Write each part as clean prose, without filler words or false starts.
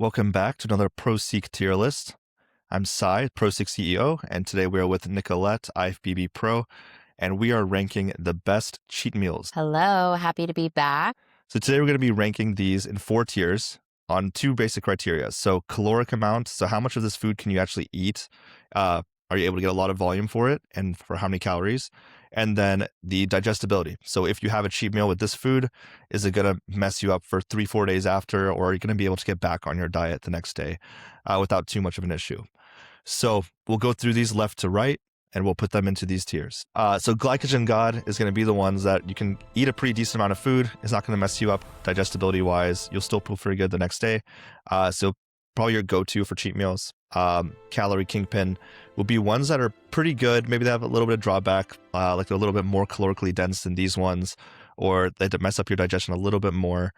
Welcome back to another Proseek tier list. I'm Sai, Proseek CEO, and today we are with Nicolette, IFBB Pro, and we are ranking the best cheat meals. Hello, happy to be back. So today we're going to be ranking these in 4 tiers on 2 basic criteria. So caloric amount, so how much of this food can you actually eat? Are you able to get a lot of volume for it and for how many calories? And then the digestibility. So if you have a cheat meal with this food, is it going to mess you up for 3-4 days after, or are you going to be able to get back on your diet the next day without too much of an issue? So we'll go through these left to right, and we'll put them into these tiers. So Glycogen God is going to be the ones that you can eat a pretty decent amount of food. It's not going to mess you up digestibility-wise. You'll still poop very good the next day. So probably your go-to for cheat meals. Calorie Kingpin will be ones that are pretty good. Maybe they have a little bit of drawback, like they're a little bit more calorically dense than these ones, or they mess up your digestion a little bit more.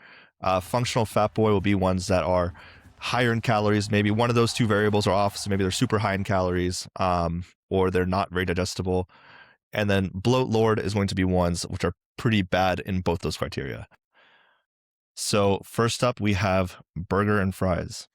Functional Fat Boy will be ones that are higher in calories. Maybe one of those 2 variables are off, so maybe they're super high in calories, or they're not very digestible. And then Bloat Lord is going to be ones which are pretty bad in both those criteria. So first up, we have burger and fries.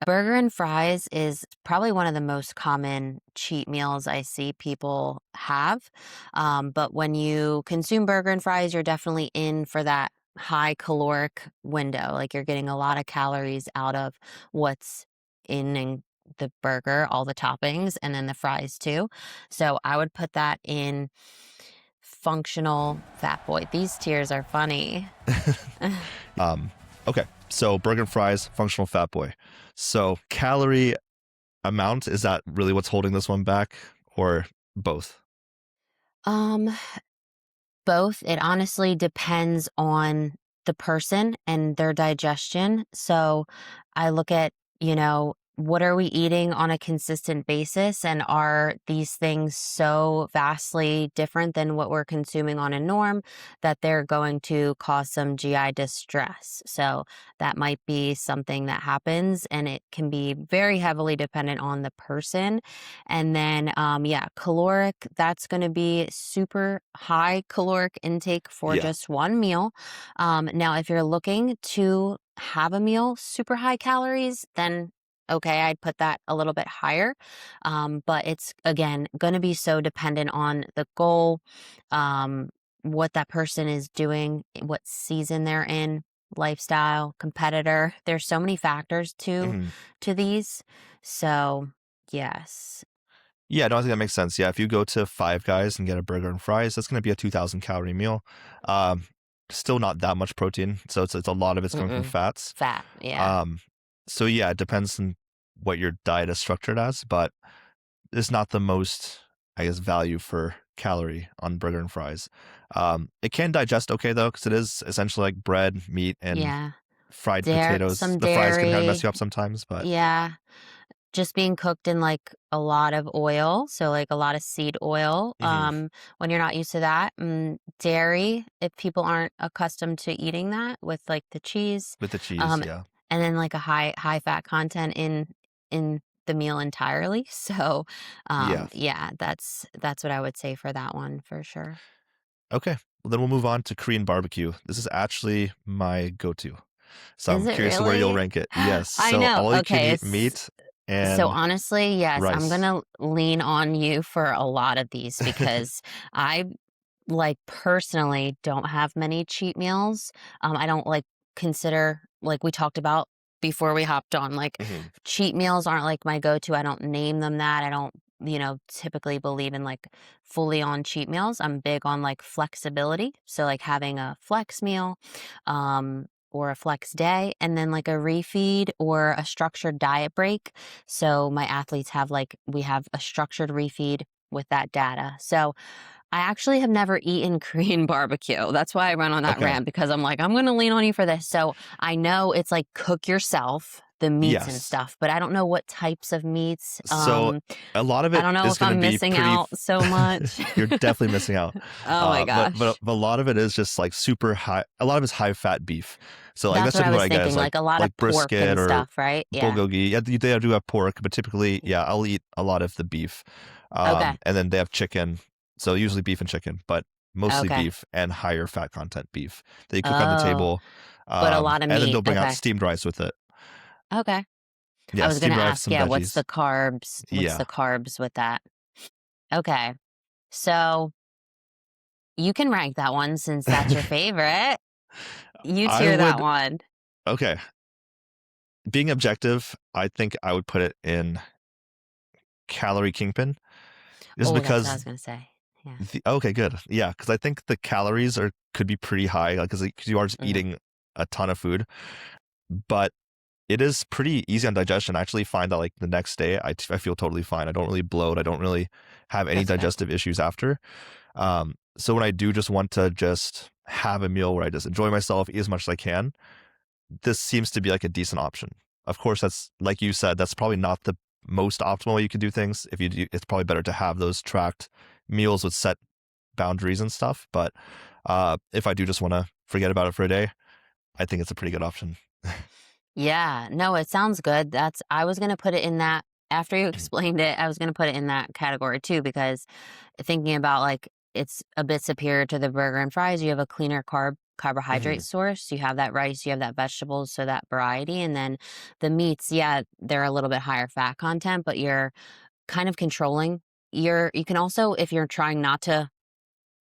Burger and fries is probably one of the most common cheat meals I see people have. But when you consume burger and fries, you're definitely in for that high caloric window. Like you're getting a lot of calories out of what's in the burger, all the toppings, and then the fries too. So I would put that in functional fat boy. These tiers are funny. Okay, so burger and fries, functional fat boy. So calorie amount, is that really what's holding this one back, or both? Both. It honestly depends on the person and their digestion. So I look at, what are we eating on a consistent basis? And are these things so vastly different than what we're consuming on a norm that they're going to cause some GI distress? So that might be something that happens, and it can be very heavily dependent on the person. And then, caloric, that's going to be super high caloric intake for just one meal. Now, if you're looking to have a meal super high calories, then okay, I'd put that a little bit higher. But it's, again, going to be so dependent on the goal, what that person is doing, what season they're in, lifestyle, competitor. There's so many factors to these. So, yes. Yeah, no, I think that makes sense. Yeah, if you go to Five Guys and get a burger and fries, that's going to be a 2,000 calorie meal. Still not that much protein, so it's a lot of it's coming from fats. Fat, yeah. So yeah, it depends on what your diet is structured as, but it's not the most, I guess, value for calorie on burger and fries. It can digest okay though, because it is essentially like bread, meat, and fried potatoes. Some the fries can kind of dairy. mess you up sometimes, but Yeah. Just being cooked in like a lot of oil, so like a lot of seed oil. When you're not used to that, dairy, if people aren't accustomed to eating that with like the cheese, with the cheese, yeah. and then like a high fat content in the meal entirely. So, that's what I would say for that one for sure. Okay, well then we'll move on to Korean barbecue. This is actually my go-to, so Is I'm it curious to where you'll really? rank it. Yes, I so know. all you can Okay, eat meat and so honestly, yes, I'm rice. gonna lean on you for a lot of these because I like personally don't have many cheat meals. I don't like consider, like we talked about before we hopped on, like cheat meals aren't like my go-to. I don't name them that. I don't, typically believe in like fully on cheat meals. I'm big on like flexibility. So like having a flex meal, or a flex day, and then like a refeed or a structured diet break. So my athletes we have a structured refeed with that data. So I actually have never eaten Korean barbecue. That's why I run on that rant, because I'm like, I'm going to lean on you for this. So I know it's like cook yourself, the meats and stuff, but I don't know what types of meats. So a lot of it, I don't know is if I'm be missing out so much. You're definitely missing out. Oh my gosh. But a lot of it is just like super high. A lot of it's high fat beef. So like That's that's what I typically was what I get is thinking, like a lot of pork brisket and or stuff, right? Yeah. bulgogi. Yeah, they do have pork, but typically, I'll eat a lot of the beef. Okay. And then they have chicken. So usually beef and chicken, but mostly Okay. beef and higher fat content beef that you cook on the Oh, table. but a lot of And then meat. they'll bring out Okay. steamed rice with it. Okay. I Yeah, was gonna steamed rice, ask, some yeah, what's veggies. the carbs? What's Yeah. the carbs with that? Okay. So you can rank that one since that's your favorite. You I tier that would one. okay. Being objective, I think I would put it in calorie kingpin, just Oh, that's what I because was gonna say. Yeah. okay, good. Yeah, because I think the calories are could be pretty high, like because you are just Mhm. eating a ton of food, but it is pretty easy on digestion. I actually find that like the next day, I feel totally fine. I don't really bloat. I don't really have any That's good. digestive issues after. So when I do just want to just have a meal where I just enjoy myself, eat as much as I can, this seems to be like a decent option. Of course, that's like you said, that's probably not the most optimal way you can do things. If you do, it's probably better to have those tracked meals with set boundaries and stuff. But if I do just want to forget about it for a day, I think it's a pretty good option. Yeah, no, it sounds good. That's I was gonna put it in that after you explained it, I was gonna put it in that category too, because thinking about like it's a bit superior to the burger and fries. You have a cleaner carbohydrate Mhm. source. You have that rice, you have that vegetables, so that variety. And then the meats, yeah, they're a little bit higher fat content, but you're kind of controlling you can also, if you're trying not to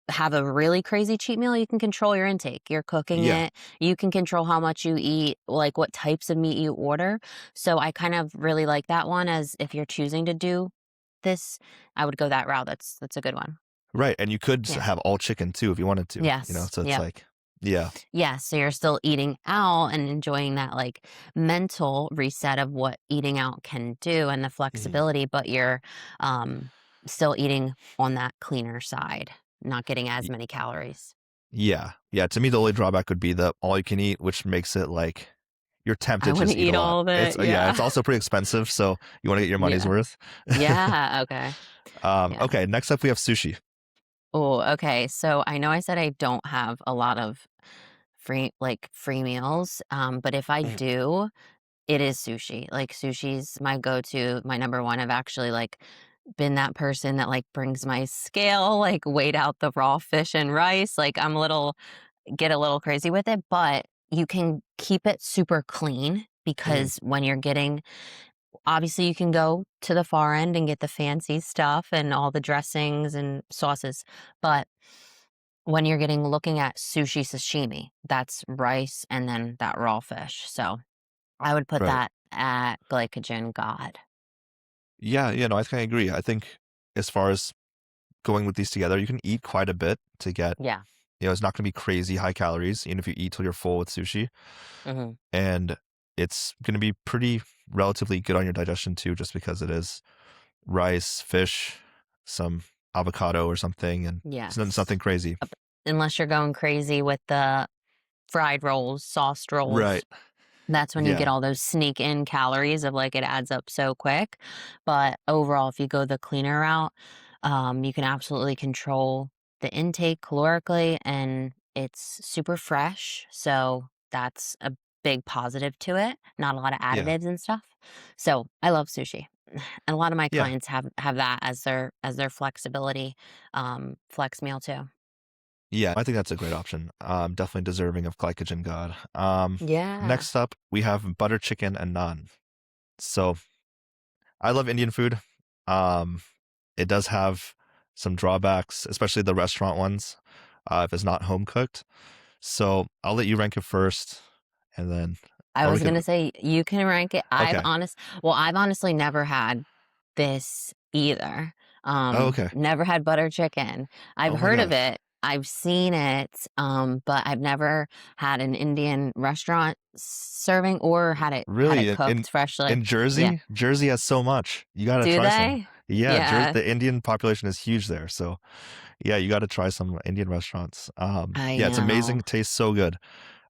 have a really crazy cheat meal, you can control your intake. You're cooking Yeah, it. You can control how much you eat, like what types of meat you order. So I kind of really like that one as if you're choosing to do this, I would go that route. That's a good one. right. And you could Yeah. have all chicken too if you wanted to, Yes. So it's Yep. like, yeah, Yeah. So you're still eating out and enjoying that like mental reset of what eating out can do and the Mhm. flexibility, but you're um still eating on that cleaner side, not getting as Y- many calories. yeah, yeah. To me, the only drawback would be the all you can eat, which makes it like you're I tempted to want to just eat a eat lot. all of It's it. yeah, Yeah. it's also pretty expensive, so you want to get your money's Yeah. worth. Yeah. Okay. Yeah. Okay, next up we have sushi. Oh, okay. So I know I said I don't have a lot of free meals. But if I Mhm. do, it is sushi. Like sushi's my go-to, my number one. I've actually like been that person that like brings my scale, like weighed out the raw fish and rice. Like I'm a little get a little crazy with it, but you can keep it super clean Mhm. because when you're getting obviously, you can go to the far end and get the fancy stuff and all the dressings and sauces, but when you're getting looking at sushi sashimi, that's rice and then that raw fish, so I would put Right. that at glycogen god. Yeah, yeah, no, I think I agree. I think as far as going with these together, you can eat quite a bit to get, Yeah, it's not going to be crazy high calories, even if you eat till you're full with sushi. mhm, And it's going to be pretty relatively good on your digestion too, just because it is rice, fish, some avocado or something, and it's not yes. something crazy. Unless you're going crazy with the fried rolls, sauced rolls. Right. That's when you get Yeah. all those sneak in calories of like it adds up so quick. But overall, if you go the cleaner route, you can absolutely control the intake calorically and it's super fresh. So that's a big positive to it. Not a lot of Yeah. additives and stuff. So I love sushi. And a lot of my Yeah. clients have that as their flexibility, flex meal too. Yeah. I think that's a great option. Definitely deserving of glycogen god. Yeah. Next up, we have butter chicken and naan. So I love Indian food. Um, it does have some drawbacks, especially the restaurant ones, if it's not home cooked. So I'll let you rank it first, and then, I or we was could. gonna say you can rank it. Okay. I've honestly never had this either. Oh, okay. Never had butter chicken. I've Oh my heard of gosh. it. I've seen it, but I've never had an Indian restaurant serving or had Really? it In cooked freshly. in Yeah. Jersey? Jersey has so much. You gotta Do try some. they? Yeah, Yeah. The Indian population is huge there. So yeah, you gotta try some Indian restaurants. I Yeah, it's amazing. know. It tastes so good.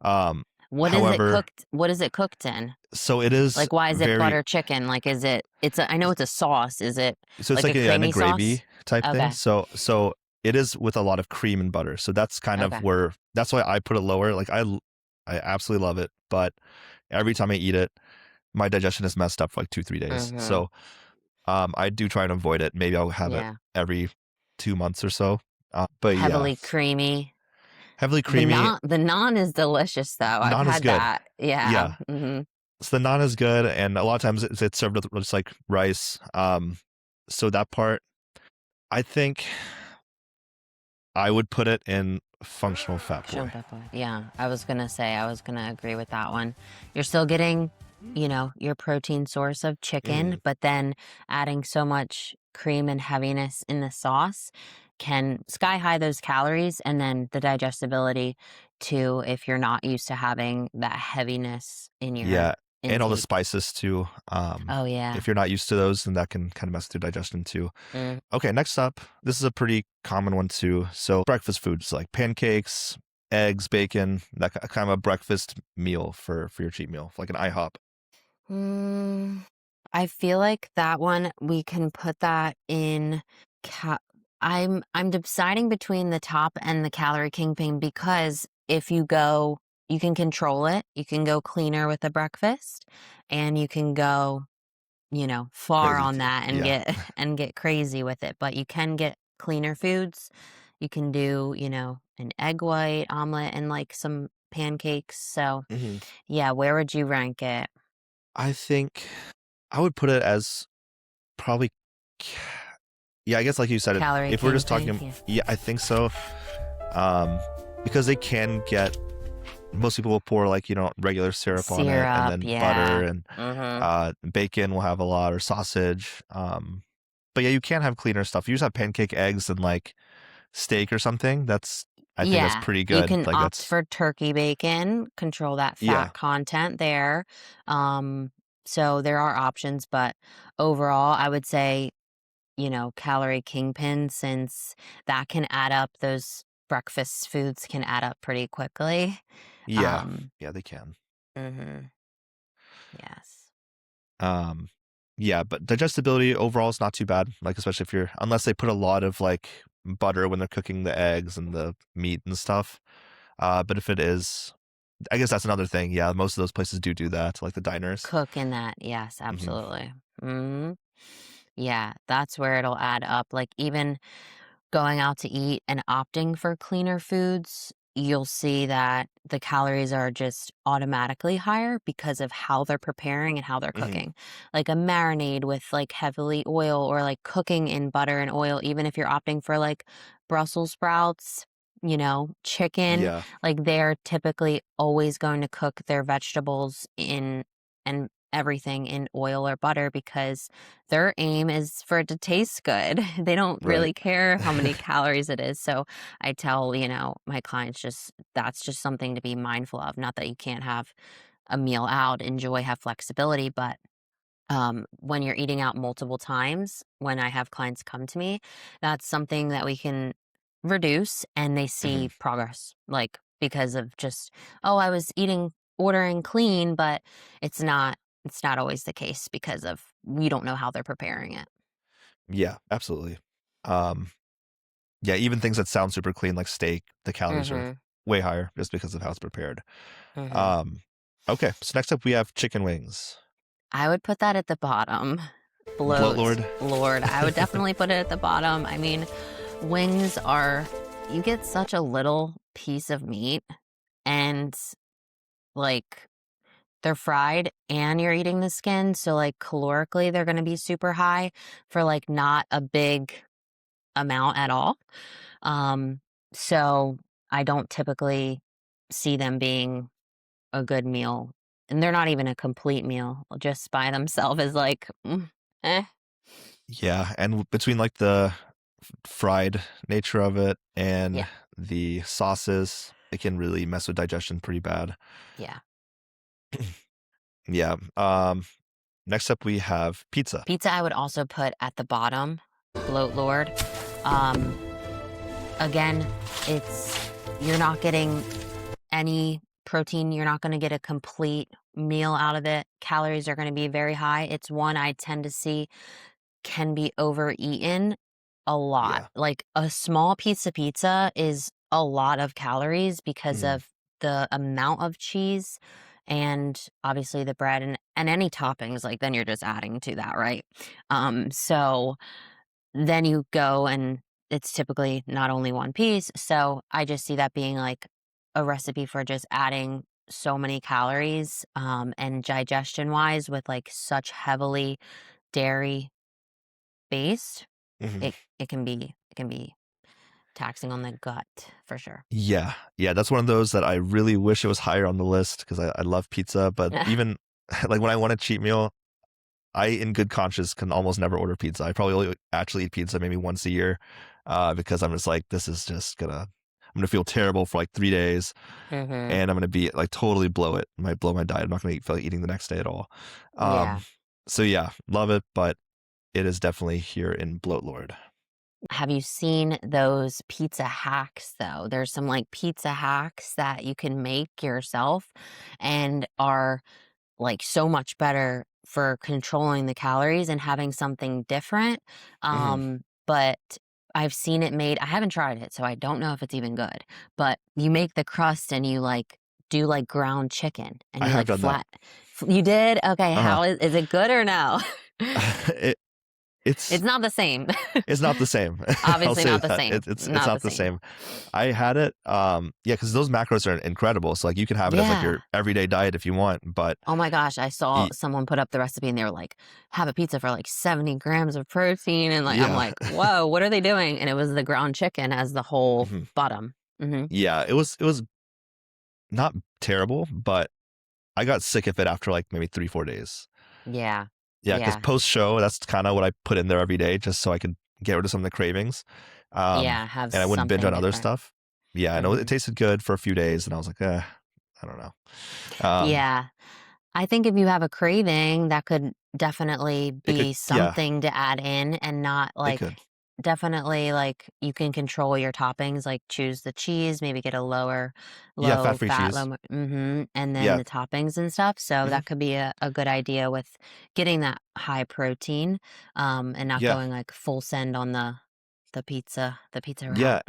However, What is it cooked in? so it is Like, why is it very butter chicken? Like, is it I know it's a sauce. Is it so it's like like a in a creamy sauce? gravy type thing. Okay. So it is with a lot of cream and butter. So that's kind of Okay. where that's why I put it lower. Like I absolutely love it, but every time I eat it, my digestion is messed up for like 2 3 days. Mhm. So I do try and avoid it. Maybe I'll have it Yeah. every 2 months or so. But yeah, Heavily creamy. heavily creamy. The naan is delicious, though. I've Naan is had good. that. Yeah. Yeah, Mhm. So the naan is good, and a lot of times it's served with just like rice. So that part, I think I would put it in functional fat boy. Yeah, I was gonna say, I was gonna agree with that one. You're still getting, your protein source of chicken, Hmm. but then adding so much cream and heaviness in the sauce can sky high those calories, and then the digestibility too, if you're not used to having that heaviness in your Yeah, and all the intake. spices too. Oh yeah. If you're not used to those, then that can kind of mess with your digestion too. Mm. Okay, next up, this is a pretty common one too. So breakfast foods like pancakes, eggs, bacon, that kind of a breakfast meal for your cheat meal, like an IHOP. Mm, I feel like that one we can put that in ca- I'm deciding between the top and the calorie kingpin because if you go you can control it. You can go cleaner with a breakfast and you can go, far Crazy on too. that and Yeah. get crazy with it, but you can get cleaner foods. You can do, an egg white omelet and like some pancakes. So, Hmm. yeah, where would you rank it? I think I would put it as probably, yeah, I guess like you said, Calorie if we're just kingpin, talking, yeah. yeah, I think so. Um, because they can get, most people will pour like, regular syrup on it and Syrup, then butter yeah. and Mhm. bacon will have a lot or sausage. But yeah, you can have cleaner stuff. You just have pancake eggs and like steak or something. I think that's Yeah, pretty you good. can Like opt that's, for turkey bacon, control that yeah. fat content there. Um, so there are options, but overall, I would say, calorie kingpin since that can add up, those breakfast foods can add up pretty quickly. Yeah. Um, Yeah, they can. mhm, yes. Um, yeah, but digestibility overall is not too bad. Like especially if you're, unless they put a lot of like butter when they're cooking the eggs and the meat and stuff. But if it is, I guess that's another thing. Yeah, most of those places do that, like the diners. Cook in that, yes, Hmm. absolutely. Mhm. Yeah, that's where it'll add up, like, even going out to eat and opting for cleaner foods, you'll see that the calories are just automatically higher because of how they're preparing and how they're Hmm. cooking. Like a marinade with like heavily oil or like cooking in butter and oil, even if you're opting for like Brussels sprouts, chicken, Yeah, like they're typically always going to cook their vegetables in and everything in oil or butter because their aim is for it to taste good. They don't right. really care how many calories it is. So I tell, my clients just that's just something to be mindful of. Not that you can't have a meal out, enjoy, have flexibility, but when you're eating out multiple times, when I have clients come to me, that's something that we can reduce and they Hmm. see progress. Like because of just, oh, I was ordering clean, but it's not it's not always the case because of we don't know how they're preparing it. Yeah, absolutely. Um, yeah, even things that sound super clean, like steak, the calories are Mhm. way higher just because of how it's prepared. Mhm. Um, okay, so next up we have chicken wings. I would put that at the bottom. Bloat, Bloatlord. Lord. I would definitely put it at the bottom. I mean, wings are you get such a little piece of meat and like they're fried and you're eating the skin, so like calorically they're going to be super high for like not a big amount at all. Um so I don't typically see them being a good meal, and they're not even a complete meal. Just by themselves is like, eh. Yeah, and between like the fried nature of it Yeah, and the sauces, it can really mess with digestion pretty bad. yeah. Yeah. Next up we have pizza. Pizza I would also put at the bottom, bloat lord. Um, again, it's you're not getting any protein. You're not going to get a complete meal out of it. Calories are going to be very high. It's one I tend to see can be overeaten a lot. Yeah. Like a small piece of pizza is a lot of calories because Mhm. of the amount of cheese and obviously the bread and any toppings, like then you're just adding to that, right? So then you go and it's typically not only one piece. So I just see that being like a recipe for just adding so many calories, and digestion wise with like such heavily dairy based, Mhm. it can be taxing on the gut for sure. Yeah. Yeah. That's one of those that I really wish it was higher on the list because I love pizza. But even like when I want a cheat meal, I, in good conscience, can almost never order pizza. I probably only actually eat pizza maybe once a year because I'm just like, this is just I'm gonna feel terrible for like 3 days Hmm. and I'm gonna be like totally blow it. I might blow my diet. I'm not gonna feel like eating the next day at all. Um, Yeah. so yeah, love it, but it is definitely here in Bloat Lord. Have you seen those pizza hacks though? There's some like pizza hacks that you can make yourself and are like so much better for controlling the calories and having something different. Hmm. But I've seen it made. I haven't tried it, so I don't know if it's even good. But you make the crust and you like do like ground chicken and I you have like done that. You did? Okay, Uh how is it good or no? huh. It's It's not the same. it's not the same. I'll Obviously say not the that same. it's Not the not the same. same. I had it, yeah, because those macros are incredible. So like you can have it as like your Yeah. everyday diet if you want, but Oh my gosh, I saw y- someone put up the recipe and they were like, have a pizza for like 70 grams of protein. And like, I'm yeah, like, whoa, what are they doing? And it was the ground chicken as the whole mhm. bottom. Hmm. Yeah, it was not terrible, but I got sick of it after like maybe 3 4 days. Yeah. Yeah, because Yeah. post show, that's kind of what I put in there every day just so I could get rid of some of the cravings, Yeah. Have and I wouldn't binge something on other different. stuff. Yeah, I know it Hmm. tasted good for a few days, and I was like, I don't know. Um, Yeah. I think if you have a craving, that could definitely it could, be yeah, something to add in and not it like could. definitely like you can control your toppings, like choose the cheese, maybe get a Yeah, low fat-free fat, cheese. and then Yeah. the toppings and stuff. So Mhm. that could be a good idea with getting that high protein, and not Yeah. going like full send on the pizza route. Yeah,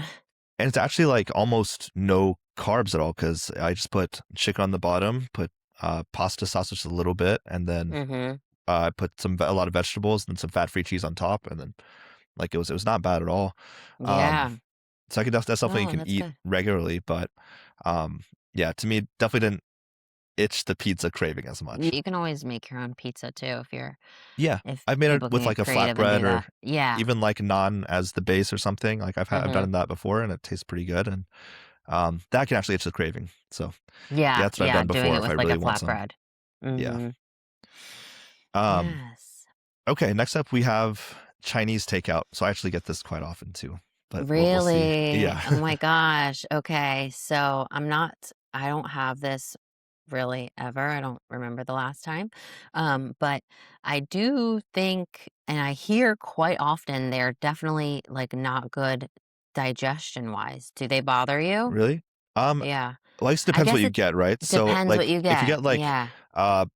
and it's actually, like, almost no carbs at all because I just put chicken on the bottom, put, pasta sauce just a little bit, and then, Hmm. I put a lot of vegetables and some fat-free cheese on top, and then, like, it was not bad at all. Um, Yeah. so I could that's something you Oh, can that's eat good. regularly, but, um, yeah, to me, it definitely didn't itch the pizza craving as much. You can always make your own pizza too Yeah, if I've made it people can with, get like, a creative and flatbread do or that. Yeah. even, like, naan as the base or something, like, I've Hmm. done that before, and it tastes pretty good, and that can actually itch the craving. So yeah, Yeah. that's what I've Yeah. done Doing before it if I with like a really want some. flatbread. Yeah. Hmm. Um, Yes. okay, next up we have Chinese takeout. So I actually get this quite often too, but we'll see. Really? Yeah. Oh my gosh. Okay. So I don't have this really ever. I don't remember the last time. But I do think, and I hear quite often, they're definitely like not good digestion wise. Do they bother you? Really? Yeah. Well, I guess it I depends what guess you it get, right? So depends what like you if you get. get like Yeah. uh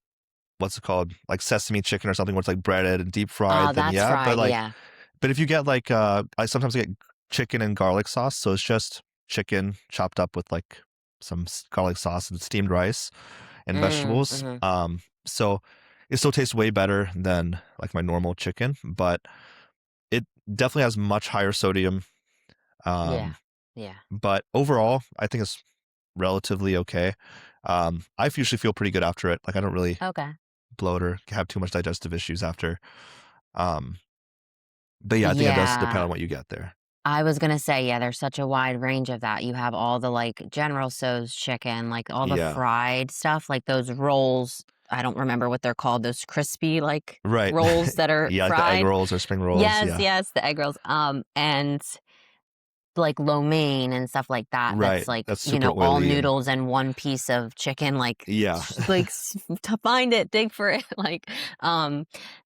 what's it called? Like sesame chicken or something where it's like breaded and deep Oh, fried, then that's yeah. But fried. like Yeah. but if you get like I sometimes get chicken and garlic sauce, so it's just chicken chopped up with like some garlic sauce and steamed rice and vegetables. Mm-hmm. So it still tastes way better than like my normal chicken, but it definitely has much higher sodium. Yeah. Um, Yeah. but overall, I think it's relatively okay. I usually feel pretty good after it. Like I don't really Okay. bloat or have too much digestive issues after. Um, but yeah, I think it does depend Yeah. on what you get there. I was gonna say, yeah, there's such a wide range of that. You have all the like General Tso's chicken, like all the Yeah. fried stuff, like those rolls. I don't remember what they're called, those crispy like Right. rolls that are Yeah, like the egg fried. rolls or spring rolls. Yes, Yeah. yes, the egg rolls. And like lo mein and stuff like that. Right. That's like, That's super all oily and noodles and one piece of chicken, like yeah. to find it, dig for it, like um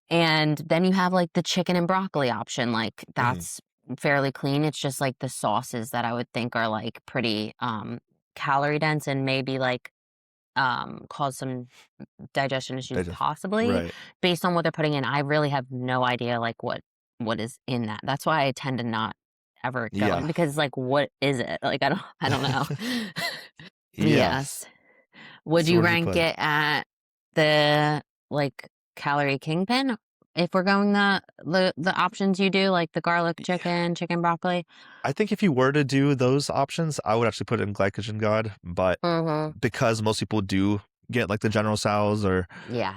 and then you have like the chicken and broccoli option, like Mhm. that's fairly clean. It's just like the sauces that I would think are like pretty calorie dense and maybe like cause some digestion issues Digest. possibly Right. based on what they're putting in. I really have no idea like what is in that. That's why I tend to not ever go in Yeah. because like what is it? Like I don't know. Yes. Yes. Would So you where did you rank put it? it at the like calorie kingpin If we're going the options you do, like the garlic chicken, chicken broccoli. I think if you were to do those options, I would actually put it in glycogen god, but Mm-hmm. because most people do get like the General Tso's or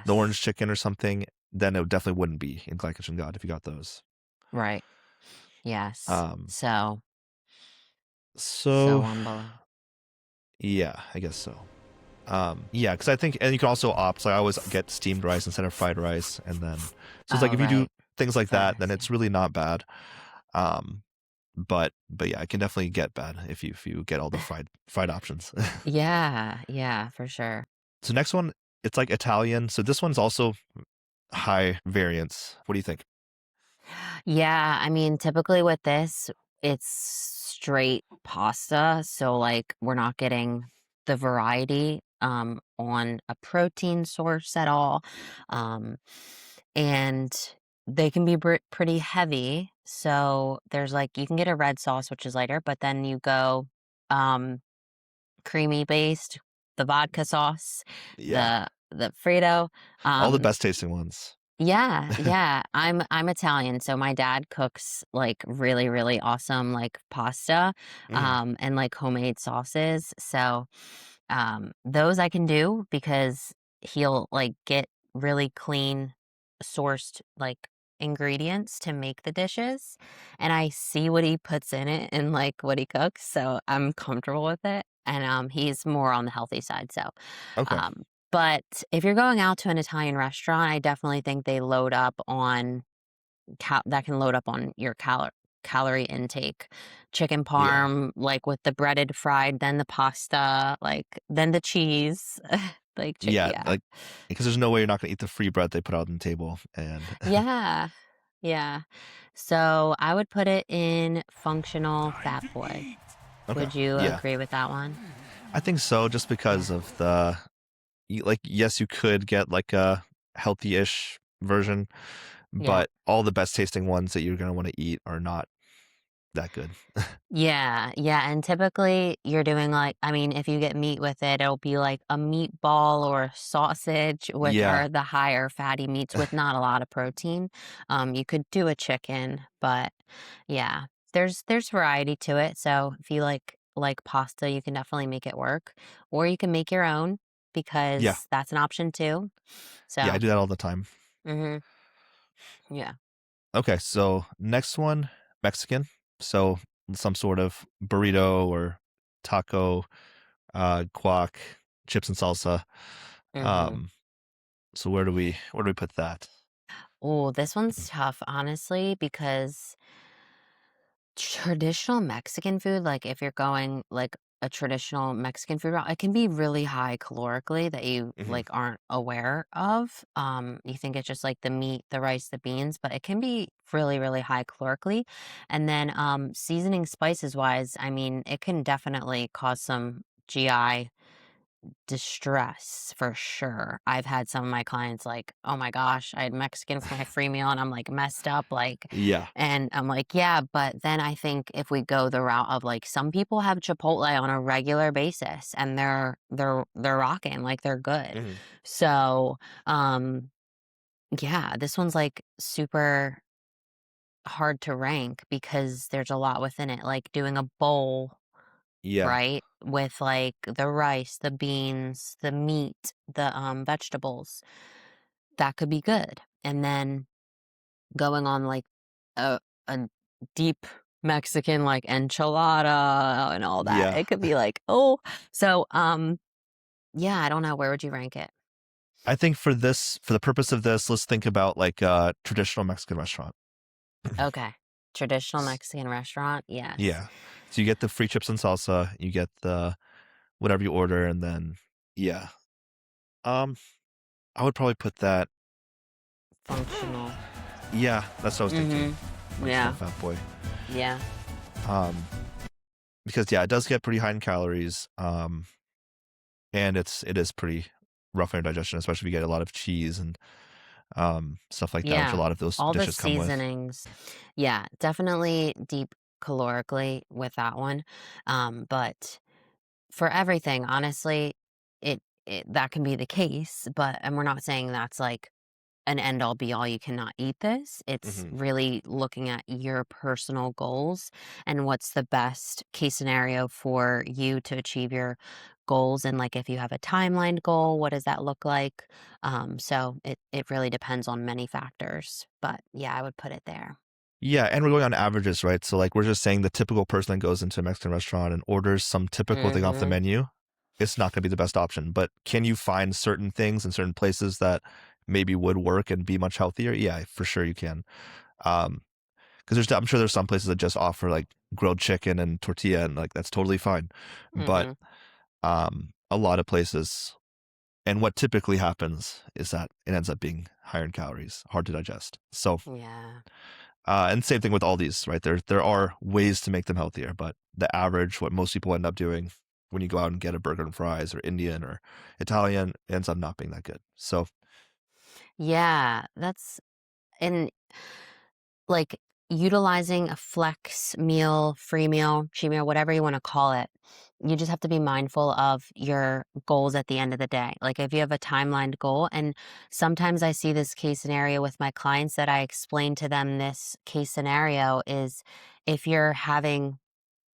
the orange Yes. chicken or something, then it definitely wouldn't be in glycogen god if you got those. Right. Yes. Um, So so I'm below. yeah, I guess so. Yeah, because I think, and you can also opt. So I always get steamed rice instead of fried rice, and then so it's like Oh, if you do right. things like Fried that, then rice. it's really not bad. Um, but yeah, it can definitely get bad if you get all the fried options. Yeah. Yeah, for sure. So next one, it's like Italian. So this one's also high variance. What do you think? Yeah, I mean, typically with this, it's straight pasta, so, like, we're not getting the variety, on a protein source at all, um, and they can be pretty heavy, so there's, like you can get a red sauce, which is lighter, but then you go, um, creamy based, the vodka sauce, Yeah, the Frito, all the um best tasting ones. yeah, yeah. I'm Italian, so my dad cooks like really, really awesome like pasta, Mhm. and like homemade sauces. So those I can do because he'll like get really clean sourced like ingredients to make the dishes. And I see what he puts in it and like what he cooks. So I'm comfortable with it. And he's more on the healthy side. So Okay. um but if you're going out to an Italian restaurant, I definitely think they load up on that can load up on your calorie intake. Chicken Yeah. parm, like with the breaded fried, then the pasta, like then the cheese, Yeah, yeah. like because there's no way you're not gonna eat the free bread they put out on the table, and Yeah. Yeah. So I would put it in functional Time fat to boy. eat. okay, Would you yeah, agree with that one? I think so. Just because of like, yes, you could get like a healthy-ish version, Yeah. but all the best tasting ones that you're gonna want to eat are not that good. Yeah, yeah, and typically you're doing like I mean, if you get meat with it, it'll be like a meatball or a sausage, which Yeah, are the higher fatty meats with not a lot of protein. You could do a chicken, but yeah, there's variety to it. So if you like pasta, you can definitely make it work, or you can make your own yeah, because that's an option too. yeah. I So, do that all the time. mhm, yeah. Okay, so next one, Mexican. So some sort of burrito or taco, guac, chips and salsa. Mhm. Um, so where do we put that? Oh, this one's tough, honestly, because traditional Mexican food, like if you're going like a traditional Mexican food route, it can be really high calorically that you Hmm. like aren't aware of. You think it's just like the meat, the rice, the beans, but it can be really, really high calorically. And then seasoning spices wise, I mean, it can definitely cause some GI distress for sure. I've had some of my clients like, "Oh my gosh, I had Mexican for my free meal and I'm like messed up like," Yeah. and I'm like, "Yeah, but then I think if we go the route of like some people have Chipotle on a regular basis and they're rocking, like they're good." Hmm. So, yeah, this one's like super hard to rank because there's a lot within it, like doing a bowl Yeah. right? With like the rice, the beans, the meat, the vegetables. That could be good. And then going on like a deep Mexican like enchilada and all that. Yeah. It could be like, oh. So yeah, I don't know. Where would you rank it? I think for the purpose of this, let's think about like a traditional Mexican restaurant. Okay. Traditional S- Mexican restaurant, yes. Yeah. So you get the free chips and salsa, you get the whatever you order, and then yeah. Um, I would probably put that. Functional. Yeah, that's what I was thinking. Mm-hmm. Functional Yeah. fat boy. Yeah. Um, because yeah, it does get pretty high in calories. And it is pretty rough on your digestion, especially if you get a lot of cheese and stuff like that, which a Yeah, lot of those all the dishes come with. seasonings. Yeah, definitely deep calorically with that one. But for everything, honestly, it that can be the case, but and we're not saying that's like an end all be all, you cannot eat this. It's Hmm. really looking at your personal goals and what's the best case scenario for you to achieve your goals. And like if you have a timeline goal, what does that look like? So it really depends on many factors. But yeah, I would put it there. Yeah, and we're going on averages, right? So like we're just saying the typical person that goes into a Mexican restaurant and orders some typical thing off the Mm-hmm. menu, it's not going to be the best option. But can you find certain things in certain places that maybe would work and be much healthier? Yeah, for sure you can. Because I'm sure there's some places that just offer like grilled chicken and tortilla, and like that's totally fine. But Mm-hmm. a lot of places, and what typically happens is that it ends up being higher in calories, hard to digest. So Yeah. and same thing with all these, right? There are ways to make them healthier, but the average, what most people end up doing when you go out and get a burger and fries or Indian or Italian, ends up not being that good. So Yeah. That's and like utilizing a flex meal, free meal, cheat meal, whatever you want to call it. You just have to be mindful of your goals at the end of the day. Like if you have a timelined goal, and sometimes I see this case scenario with my clients that I explain to them this case scenario is if you're having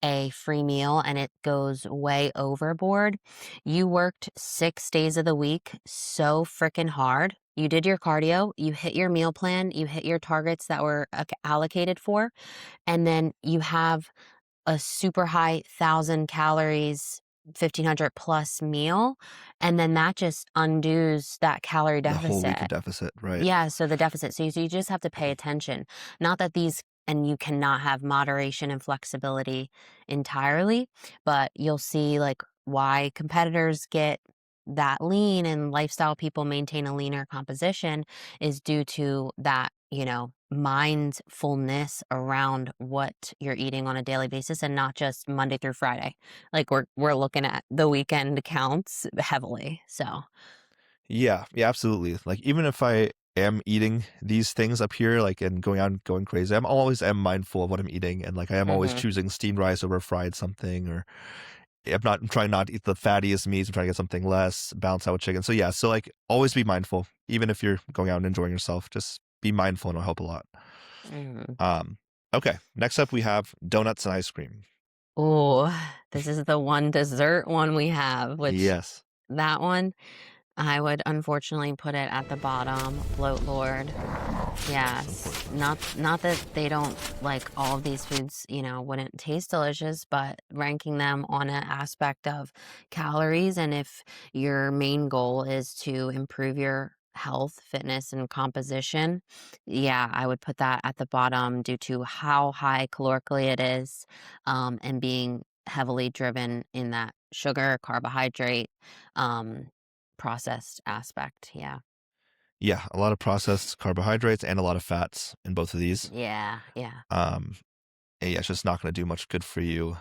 a free meal and it goes way overboard. You worked 6 days of the week so freaking hard. You did your cardio, you hit your meal plan, you hit your targets that were allocated for, and then you have a super high 1,000 calories, 1,500 plus meal, and then that just undoes that calorie the whole week of deficit. deficit, right? Yeah, so the deficit. So you just have to pay attention. Not that these, and you cannot have moderation and flexibility entirely, but you'll see like why competitors get that lean and lifestyle people maintain a leaner composition is due to that, mindfulness around what you're eating on a daily basis and not just Monday through Friday. Like we're looking at the weekend counts heavily. So, Yeah, yeah, absolutely. Like even if I am eating these things up here, like and going out and going crazy, I'm always am mindful of what I'm eating, and like I am always mhm. choosing steamed rice over fried something, or I'm trying not to eat the fattiest meats. I'm trying to get something less, balance out with chicken. So yeah, so like always be mindful, even if you're going out and enjoying yourself. Just be mindful, and it'll help a lot. Mhm. Um, okay, next up we have donuts and ice cream. Oh, this is the one dessert one we have, which Yes, that one, I would unfortunately put it at the bottom, Bloat Lord. it's Yes, unfortunate. not that they don't like all of these foods, wouldn't taste delicious, but ranking them on an aspect of calories, and if your main goal is to improve your health, fitness, and composition, yeah, I would put that at the bottom due to how high calorically it is, and being heavily driven in that sugar, carbohydrate, um, processed aspect. Yeah. Yeah, a lot of processed carbohydrates and a lot of fats in both of these. Yeah. Yeah. Um, and yeah, it's just not going to do much good for you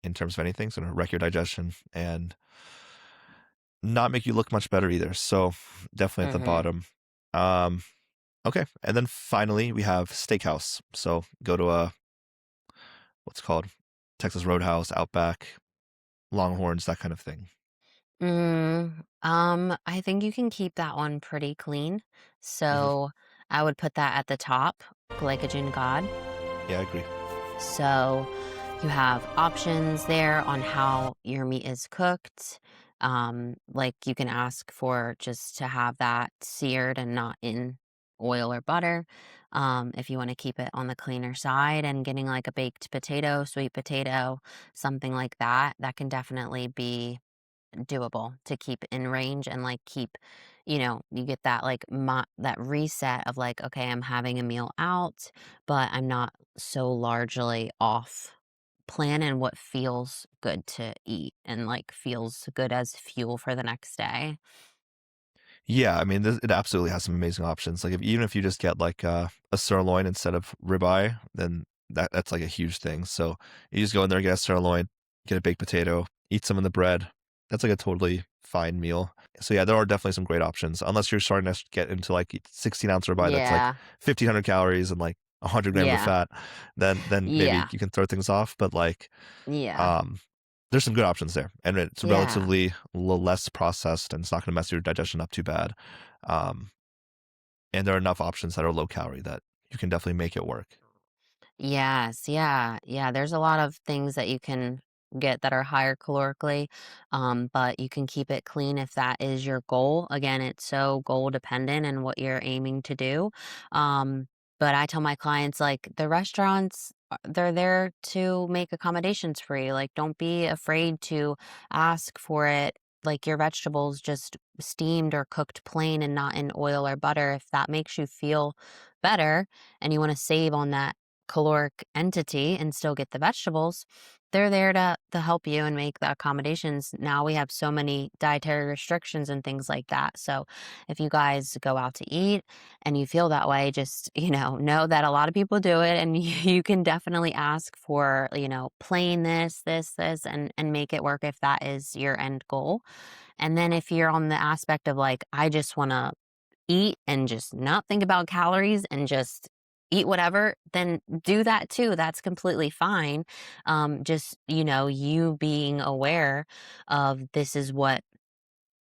in terms of anything. It's going to wreck your digestion and not make you look much better either. So definitely at the Mhm. bottom. Um, okay, and then finally we have Steakhouse. So go to a what's called Texas Roadhouse, Outback, Longhorns, that kind of thing. I think you can keep that one pretty clean. Hmm. So I would put that at the top, glycogen god. Yeah, I agree. So you have options there on how your meat is cooked. Like you can ask for just to have that seared and not in oil or butter. If you want to keep it on the cleaner side and getting like a baked potato, sweet potato, something like that, that can definitely be doable to keep in range and like keep, you get that like that reset of like, okay, I'm having a meal out, but I'm not so largely off plan and what feels good to eat and like feels good as fuel for the next day. Yeah, I mean, it absolutely has some amazing options. Like, even if you just get like a sirloin instead of ribeye, then that's like a huge thing. So you just go in there, get a sirloin, get a baked potato, eat some of the bread. That's like a totally fine meal. So yeah, there are definitely some great options. Unless you're starting to get into like 16-ounce ribeye, that's like Yeah. 1,500 calories and like 100 grams of Yeah. fat. Then maybe Yeah. you can throw things off. But like, Yeah. um, there's some good options there, and it's Yeah. relatively less processed, and it's not going to mess your digestion up too bad. Um, and there are enough options that are low calorie that you can definitely make it work. Yes, yeah, yeah. There's a lot of things that you can get that are higher calorically, but you can keep it clean if that is your goal. Again, it's so goal dependent and what you're aiming to do. But I tell my clients like the restaurants, they're there to make accommodations for you. Like, don't be afraid to ask for it. Like your vegetables just steamed or cooked plain and not in oil or butter. If that makes you feel better and you want to save on that caloric entity and still get the vegetables, they're there to help you and make the accommodations. Now we have so many dietary restrictions and things like that. So if you guys go out to eat and you feel that way, just, know that a lot of people do it and you can definitely ask for, plain this and make it work if that is your end goal. And then if you're on the aspect of like, I just want to eat and just not think about calories and just eat whatever, then do that too. That's completely fine. Just, you being aware of this is what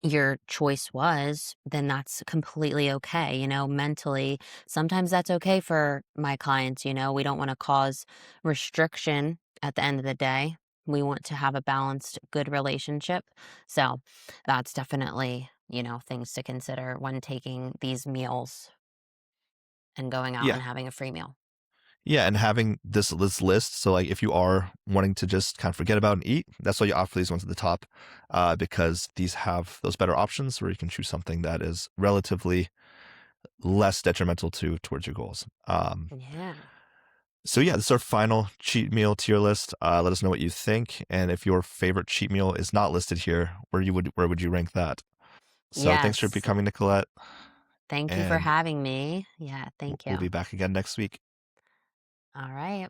your choice was, then that's completely okay. Mentally, sometimes that's okay for my clients. We don't want to cause restriction at the end of the day. We want to have a balanced, good relationship. So that's definitely, things to consider when taking these meals and going out Yeah. and having a free meal. Yeah, and having this list, so, like, if you are wanting to just kind of forget about and eat, that's why you offer these ones at the top, because these have those better options where you can choose something that is relatively less detrimental towards your goals. Yeah. So yeah, this is our final cheat meal tier list. Let us know what you think, and if your favorite cheat meal is not listed here, where would you rank that? So thanks for Yes. becoming Nicolette, Thank you for and having me. Yeah. Thank we'll you. be back again next week. All right.